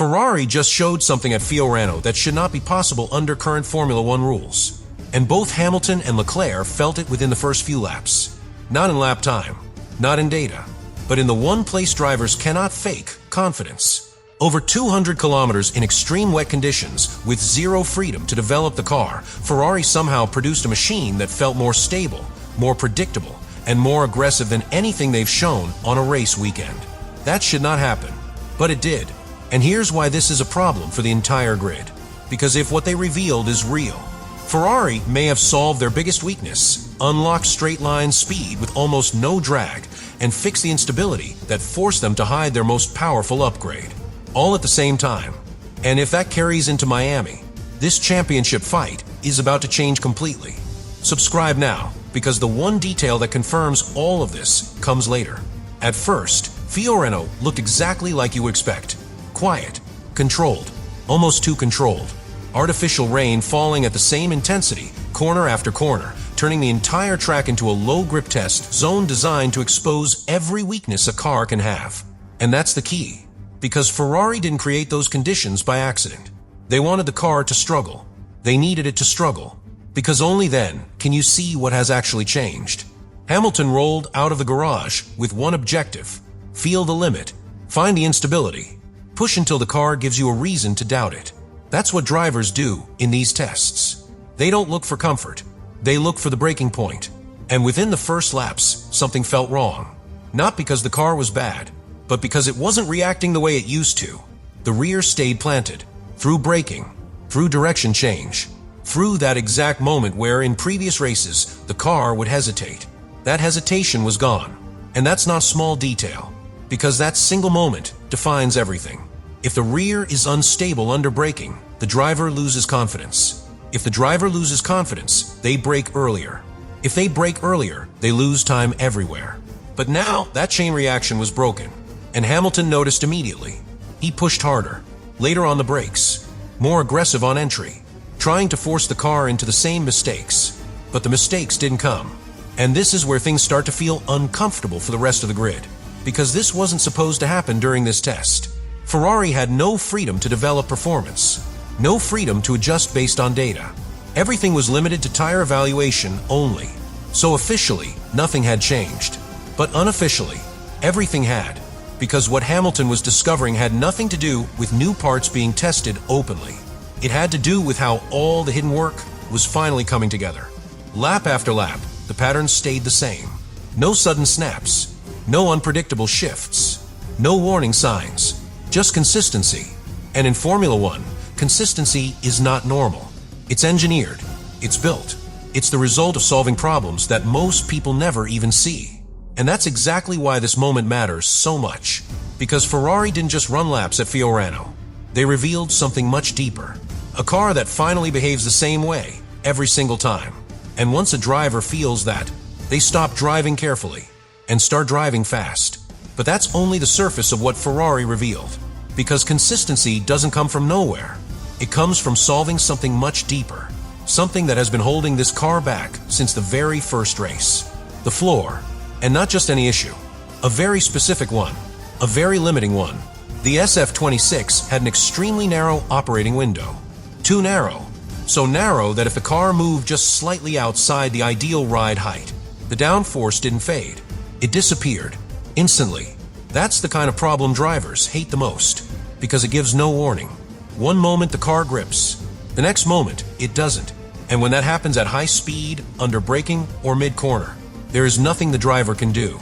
Ferrari just showed something at Fiorano that should not be possible under current Formula One rules. And both Hamilton and Leclerc felt it within the first few laps. Not in lap time, not in data, but in the one place drivers cannot fake: confidence. Over 200 kilometers in extreme wet conditions, with zero freedom to develop the car, Ferrari somehow produced a machine that felt more stable, more predictable, and more aggressive than anything they've shown on a race weekend. That should not happen, but it did. And here's why this is a problem for the entire grid. Because if what they revealed is real, Ferrari may have solved their biggest weakness, unlocked straight-line speed with almost no drag, and fixed the instability that forced them to hide their most powerful upgrade. All at the same time. And if that carries into Miami, this championship fight is about to change completely. Subscribe now, because the one detail that confirms all of this comes later. At first, Fiorano looked exactly like you would expect. Quiet, controlled, almost too controlled. Artificial rain falling at the same intensity, corner after corner, turning the entire track into a low grip test zone designed to expose every weakness a car can have. And that's the key. Because Ferrari didn't create those conditions by accident. They wanted the car to struggle. They needed it to struggle. Because only then can you see what has actually changed. Hamilton rolled out of the garage with one objective: feel the limit, find the instability, push until the car gives you a reason to doubt it. That's what drivers do in these tests. They don't look for comfort. They look for the breaking point. And within the first laps, something felt wrong. Not because the car was bad, but because it wasn't reacting the way it used to. The rear stayed planted, through braking, through direction change, through that exact moment where in previous races the car would hesitate. That hesitation was gone. And that's not small detail, because that single moment defines everything. If the rear is unstable under braking, the driver loses confidence. If the driver loses confidence, they brake earlier. If they brake earlier, they lose time everywhere. But now that chain reaction was broken. And Hamilton noticed immediately. He pushed harder, later on the brakes, more aggressive on entry, trying to force the car into the same mistakes. But the mistakes didn't come. And this is where things start to feel uncomfortable for the rest of the grid. Because this wasn't supposed to happen during this test. Ferrari had no freedom to develop performance, no freedom to adjust based on data. Everything was limited to tire evaluation only. So officially, nothing had changed. But unofficially, everything had. Because what Hamilton was discovering had nothing to do with new parts being tested openly. It had to do with how all the hidden work was finally coming together. Lap after lap, the patterns stayed the same. No sudden snaps, no unpredictable shifts, no warning signs, just consistency. And in Formula One, consistency is not normal. It's engineered, it's built. It's the result of solving problems that most people never even see. And that's exactly why this moment matters so much. Because Ferrari didn't just run laps at Fiorano. They revealed something much deeper. A car that finally behaves the same way every single time. And once a driver feels that, they stop driving carefully and start driving fast. But that's only the surface of what Ferrari revealed. Because consistency doesn't come from nowhere. It comes from solving something much deeper. Something that has been holding this car back since the very first race. The floor. And not just any issue. A very specific one. A very limiting one. The SF26 had an extremely narrow operating window. Too narrow. So narrow that if the car moved just slightly outside the ideal ride height, the downforce didn't fade. It disappeared. Instantly. That's the kind of problem drivers hate the most. Because it gives no warning. One moment the car grips. The next moment, it doesn't. And when that happens at high speed, under braking, or mid-corner, there is nothing the driver can do.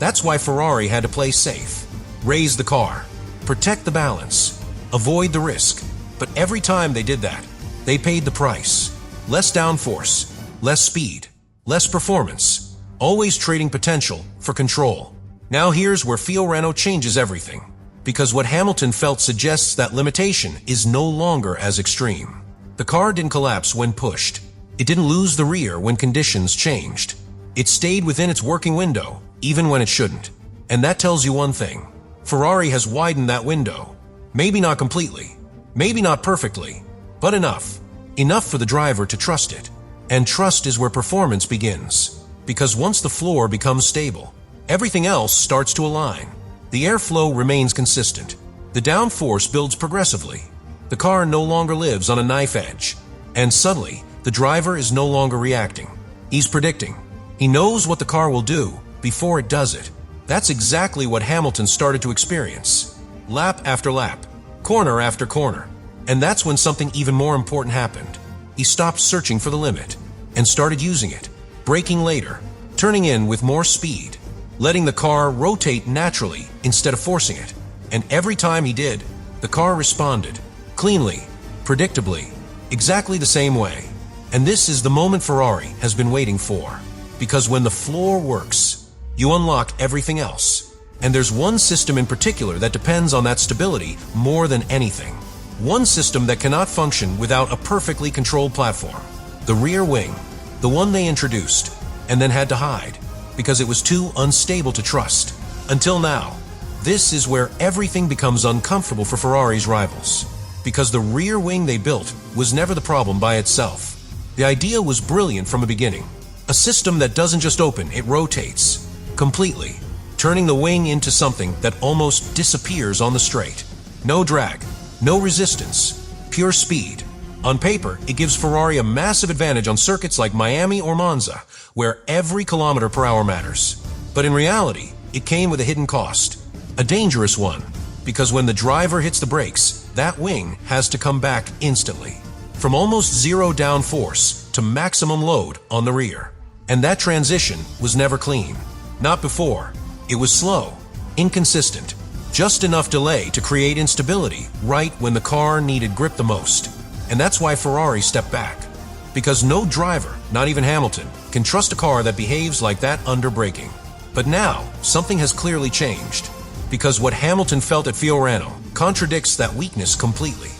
That's why Ferrari had to play safe. Raise the car. Protect the balance. Avoid the risk. But every time they did that, they paid the price. Less downforce. Less speed. Less performance. Always trading potential for control. Now here's where Fiorano changes everything. Because what Hamilton felt suggests that limitation is no longer as extreme. The car didn't collapse when pushed. It didn't lose the rear when conditions changed. It stayed within its working window, even when it shouldn't. And that tells you one thing. Ferrari has widened that window. Maybe not completely, maybe not perfectly, but enough. Enough for the driver to trust it. And trust is where performance begins. Because once the floor becomes stable, everything else starts to align. The airflow remains consistent. The downforce builds progressively. The car no longer lives on a knife edge. And suddenly, the driver is no longer reacting. He's predicting. He knows what the car will do before it does it. That's exactly what Hamilton started to experience. Lap after lap, corner after corner. And that's when something even more important happened. He stopped searching for the limit and started using it, braking later, turning in with more speed, letting the car rotate naturally instead of forcing it. And every time he did, the car responded, cleanly, predictably, exactly the same way. And this is the moment Ferrari has been waiting for. Because when the floor works, you unlock everything else. And there's one system in particular that depends on that stability more than anything. One system that cannot function without a perfectly controlled platform. The rear wing, the one they introduced, and then had to hide, because it was too unstable to trust. Until now, this is where everything becomes uncomfortable for Ferrari's rivals. Because the rear wing they built was never the problem by itself. The idea was brilliant from the beginning. A system that doesn't just open, it rotates completely, turning the wing into something that almost disappears on the straight. No drag, no resistance, pure speed. On paper, it gives Ferrari a massive advantage on circuits like Miami or Monza, where every kilometer per hour matters. But in reality, it came with a hidden cost, a dangerous one, because when the driver hits the brakes, that wing has to come back instantly, from almost zero downforce to maximum load on the rear. And that transition was never clean. Not before. It was slow, inconsistent, just enough delay to create instability right when the car needed grip the most. And that's why Ferrari stepped back. Because no driver, not even Hamilton, can trust a car that behaves like that under braking. But now, something has clearly changed. Because what Hamilton felt at Fiorano contradicts that weakness completely.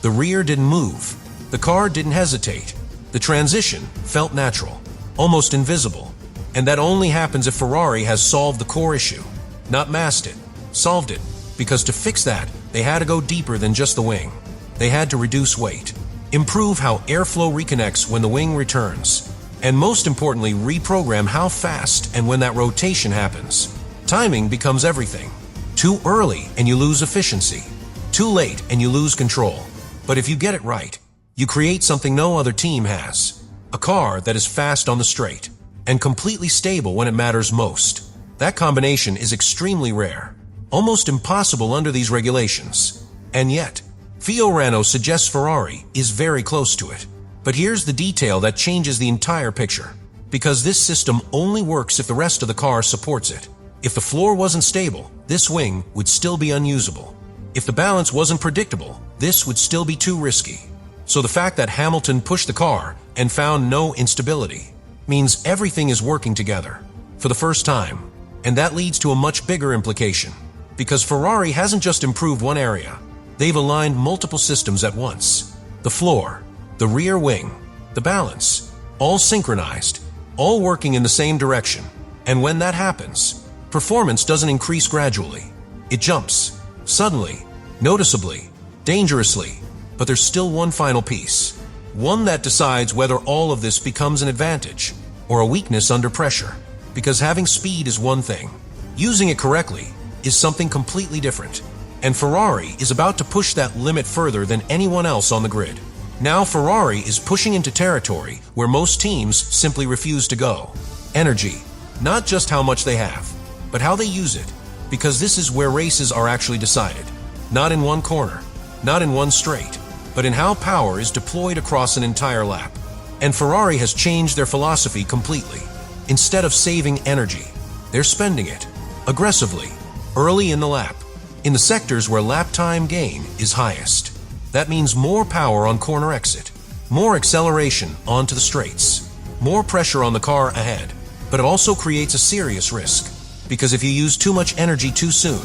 The rear didn't move. The car didn't hesitate. The transition felt natural, almost invisible. And that only happens if Ferrari has solved the core issue. Not masked it, solved it. Because to fix that, they had to go deeper than just the wing. They had to reduce weight, improve how airflow reconnects when the wing returns, and most importantly, reprogram how fast and when that rotation happens. Timing becomes everything. Too early and you lose efficiency. Too late and you lose control. But if you get it right, you create something no other team has. A car that is fast on the straight and completely stable when it matters most. That combination is extremely rare, almost impossible under these regulations. And yet, Fiorano suggests Ferrari is very close to it. But here's the detail that changes the entire picture. Because this system only works if the rest of the car supports it. If the floor wasn't stable, this wing would still be unusable. If the balance wasn't predictable, this would still be too risky. So the fact that Hamilton pushed the car and found no instability means everything is working together for the first time. And that leads to a much bigger implication. Because Ferrari hasn't just improved one area. They've aligned multiple systems at once. The floor, the rear wing, the balance, all synchronized, all working in the same direction. And when that happens, performance doesn't increase gradually. It jumps, suddenly, noticeably, dangerously. But there's still one final piece. One that decides whether all of this becomes an advantage or a weakness under pressure. Because having speed is one thing. Using it correctly is something completely different. And Ferrari is about to push that limit further than anyone else on the grid. Now Ferrari is pushing into territory where most teams simply refuse to go. Energy. Not just how much they have, but how they use it. Because this is where races are actually decided. Not in one corner, not in one straight, but in how power is deployed across an entire lap. And Ferrari has changed their philosophy completely. Instead of saving energy, they're spending it aggressively, early in the lap, in the sectors where lap time gain is highest. That means more power on corner exit, more acceleration onto the straights, more pressure on the car ahead. But it also creates a serious risk, because if you use too much energy too soon,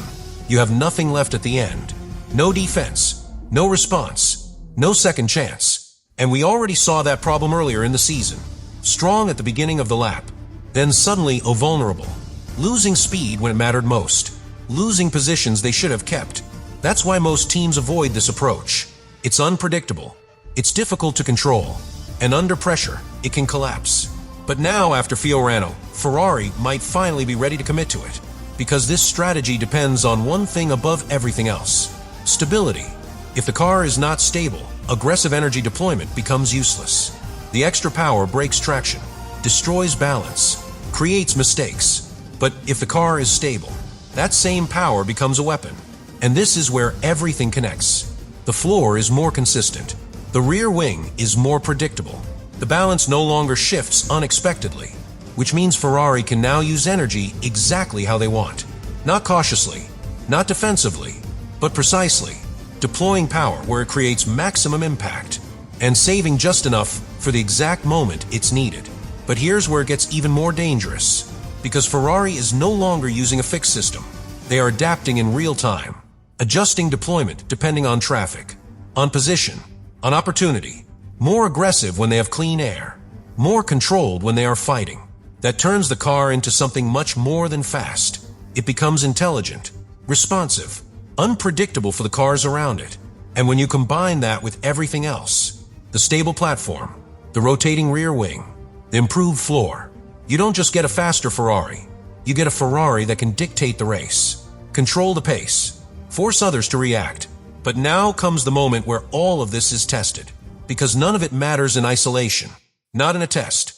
you have nothing left at the end. No defense, no response, no second chance. And we already saw that problem earlier in the season. Strong at the beginning of the lap, then suddenly vulnerable, losing speed when it mattered most, losing positions they should have kept. That's why most teams avoid this approach. It's unpredictable, it's difficult to control, and under pressure, it can collapse. But now, after Fiorano, Ferrari might finally be ready to commit to it, because this strategy depends on one thing above everything else: Stability. If the car is not stable, aggressive energy deployment becomes useless. The extra power breaks traction, destroys balance, creates mistakes. But if the car is stable, that same power becomes a weapon. And this is where everything connects. The floor is more consistent. The rear wing is more predictable. The balance no longer shifts unexpectedly, which means Ferrari can now use energy exactly how they want. Not cautiously, not defensively, but precisely, deploying power where it creates maximum impact, and saving just enough for the exact moment it's needed. But here's where it gets even more dangerous, because Ferrari is no longer using a fixed system. They are adapting in real time, adjusting deployment depending on traffic, on position, on opportunity, more aggressive when they have clean air, more controlled when they are fighting. That turns the car into something much more than fast. It becomes intelligent, responsive, unpredictable for the cars around it. And when you combine that with everything else, the stable platform, the rotating rear wing, the improved floor, you don't just get a faster Ferrari. You get a Ferrari that can dictate the race, control the pace, force others to react. But now comes the moment where all of this is tested, because none of it matters in isolation, not in a test.